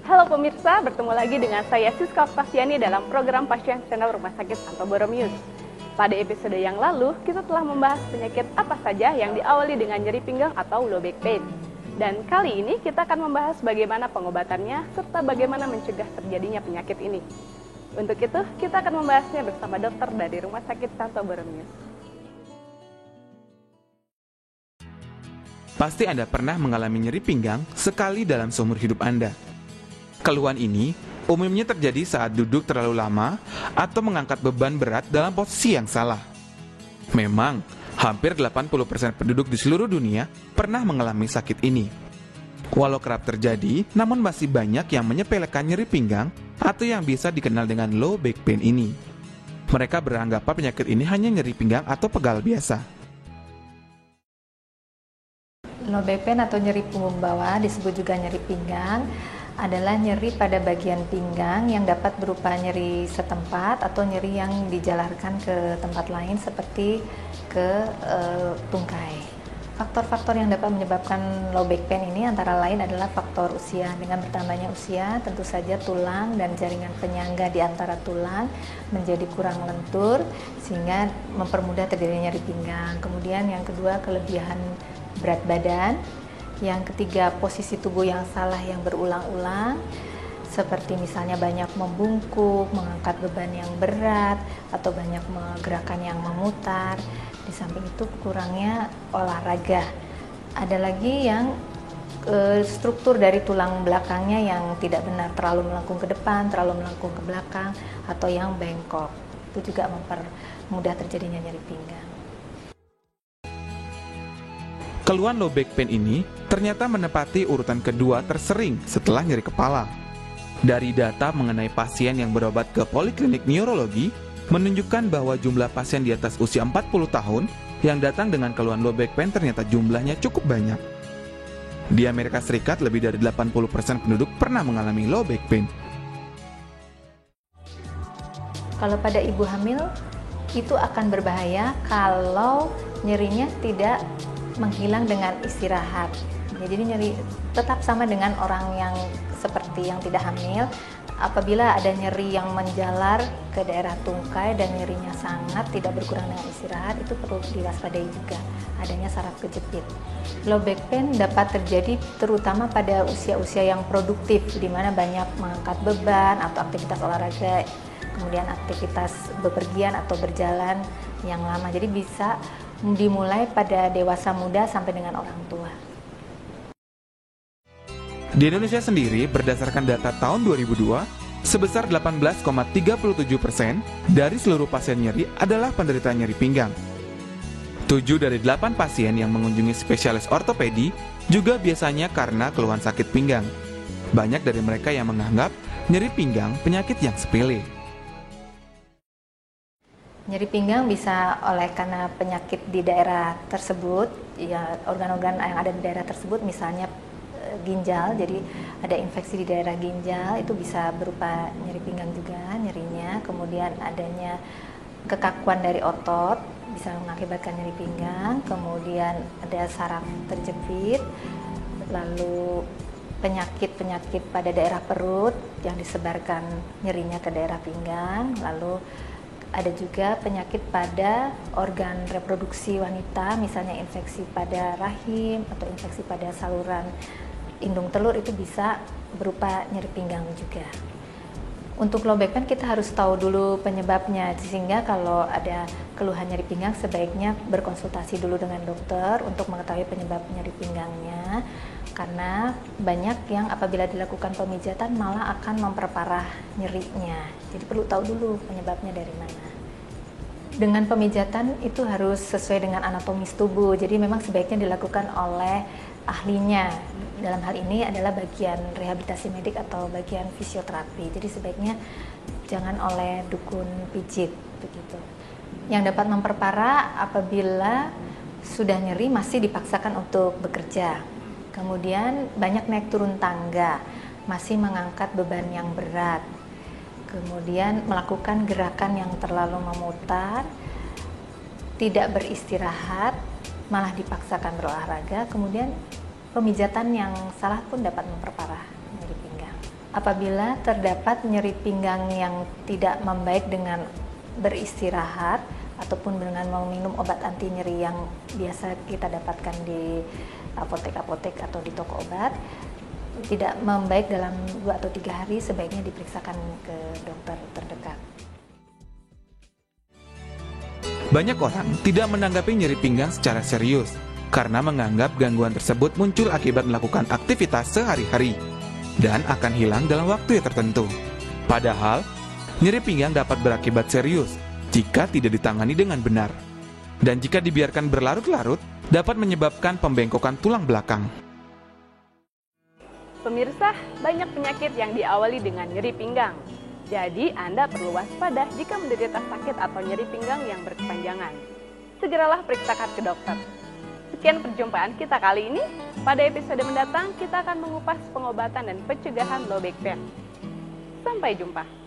Halo pemirsa, bertemu lagi dengan saya Siska Oktasiani dalam program Pasien Channel Rumah Sakit Santo Borromeus. Pada episode yang lalu, kita telah membahas penyakit apa saja yang diawali dengan nyeri pinggang atau low back pain. Dan kali ini kita akan membahas bagaimana pengobatannya serta bagaimana mencegah terjadinya penyakit ini. Untuk itu, kita akan membahasnya bersama dokter dari Rumah Sakit Santo Borromeus. Pasti Anda pernah mengalami nyeri pinggang sekali dalam seumur hidup Anda. Keluhan ini umumnya terjadi saat duduk terlalu lama atau mengangkat beban berat dalam posisi yang salah. Memang, hampir 80% penduduk di seluruh dunia pernah mengalami sakit ini. Walau kerap terjadi, namun masih banyak yang menyepelekan nyeri pinggang atau yang bisa dikenal dengan low back pain ini. Mereka beranggapan penyakit ini hanya nyeri pinggang atau pegal biasa. Low back pain atau nyeri punggung bawah, disebut juga nyeri pinggang, adalah nyeri pada bagian pinggang yang dapat berupa nyeri setempat atau nyeri yang dijalarkan ke tempat lain seperti ke tungkai. Faktor-faktor yang dapat menyebabkan low back pain ini antara lain adalah faktor usia. Dengan bertambahnya usia, tentu saja tulang dan jaringan penyangga di antara tulang menjadi kurang lentur sehingga mempermudah terjadinya nyeri pinggang. Kemudian yang kedua, kelebihan berat badan. Yang ketiga, posisi tubuh yang salah yang berulang-ulang, seperti misalnya banyak membungkuk, mengangkat beban yang berat, atau banyak gerakan yang memutar. Di samping itu kurangnya olahraga. Ada lagi yang struktur dari tulang belakangnya yang tidak benar, terlalu melengkung ke depan, terlalu melengkung ke belakang, atau yang bengkok. Itu juga mempermudah terjadinya nyeri pinggang. Keluhan low back pain ini ternyata menempati urutan kedua tersering setelah nyeri kepala. Dari data mengenai pasien yang berobat ke poliklinik neurologi, menunjukkan bahwa jumlah pasien di atas usia 40 tahun yang datang dengan keluhan low back pain ternyata jumlahnya cukup banyak. Di Amerika Serikat, lebih dari 80% penduduk pernah mengalami low back pain. Kalau pada ibu hamil, itu akan berbahaya kalau nyerinya tidak menghilang dengan istirahat. Jadi nyeri tetap sama dengan orang yang seperti yang tidak hamil. Apabila ada nyeri yang menjalar ke daerah tungkai dan nyerinya sangat tidak berkurang dengan istirahat, itu perlu diwaspadai juga adanya saraf kejepit. Low back pain dapat terjadi terutama pada usia-usia yang produktif, di mana banyak mengangkat beban atau aktivitas olahraga, kemudian aktivitas bepergian atau berjalan yang lama. Jadi bisa dimulai pada dewasa muda sampai dengan orang tua. Di Indonesia sendiri, berdasarkan data tahun 2002, sebesar 18,37% dari seluruh pasien nyeri adalah penderita nyeri pinggang. 7 dari 8 pasien yang mengunjungi spesialis ortopedi juga biasanya karena keluhan sakit pinggang. Banyak dari mereka yang menganggap nyeri pinggang penyakit yang sepele. Nyeri pinggang bisa oleh karena penyakit di daerah tersebut, ya organ-organ yang ada di daerah tersebut, misalnya ginjal, jadi ada infeksi di daerah ginjal, itu bisa berupa nyeri pinggang juga nyerinya. Kemudian adanya kekakuan dari otot bisa mengakibatkan nyeri pinggang. Kemudian ada saraf terjepit, lalu penyakit-penyakit pada daerah perut yang disebarkan nyerinya ke daerah pinggang. Lalu ada juga penyakit pada organ reproduksi wanita, misalnya infeksi pada rahim atau infeksi pada saluran indung telur, itu bisa berupa nyeri pinggang juga. Untuk low back pain kita harus tahu dulu penyebabnya, sehingga kalau ada keluhan nyeri pinggang sebaiknya berkonsultasi dulu dengan dokter untuk mengetahui penyebab nyeri pinggangnya. Karena banyak yang apabila dilakukan pemijatan malah akan memperparah nyerinya. Jadi perlu tahu dulu penyebabnya dari mana. Dengan pemijatan itu harus sesuai dengan anatomis tubuh. Jadi memang sebaiknya dilakukan oleh ahlinya. Dalam hal ini adalah bagian rehabilitasi medik atau bagian fisioterapi. Jadi sebaiknya jangan oleh dukun pijit begitu. Yang dapat memperparah apabila sudah nyeri masih dipaksakan untuk bekerja. Kemudian banyak naik turun tangga, masih mengangkat beban yang berat. Kemudian melakukan gerakan yang terlalu memutar, tidak beristirahat, malah dipaksakan berolahraga. Kemudian pemijatan yang salah pun dapat memperparah nyeri pinggang. Apabila terdapat nyeri pinggang yang tidak membaik dengan beristirahat ataupun dengan meminum obat anti nyeri yang biasa kita dapatkan di apotek-apotek atau di toko obat, tidak membaik dalam 2 atau 3 hari, sebaiknya diperiksakan ke dokter terdekat. Banyak orang tidak menanggapi nyeri pinggang secara serius karena menganggap gangguan tersebut muncul akibat melakukan aktivitas sehari-hari dan akan hilang dalam waktu yang tertentu. Padahal, nyeri pinggang dapat berakibat serius jika tidak ditangani dengan benar. Dan jika dibiarkan berlarut-larut, dapat menyebabkan pembengkokan tulang belakang. Pemirsa, banyak penyakit yang diawali dengan nyeri pinggang. Jadi, Anda perlu waspada jika menderita sakit atau nyeri pinggang yang berkepanjangan. Segeralah periksakan ke dokter. Sekian perjumpaan kita kali ini. Pada episode mendatang, kita akan mengupas pengobatan dan pencegahan low back pain. Sampai jumpa.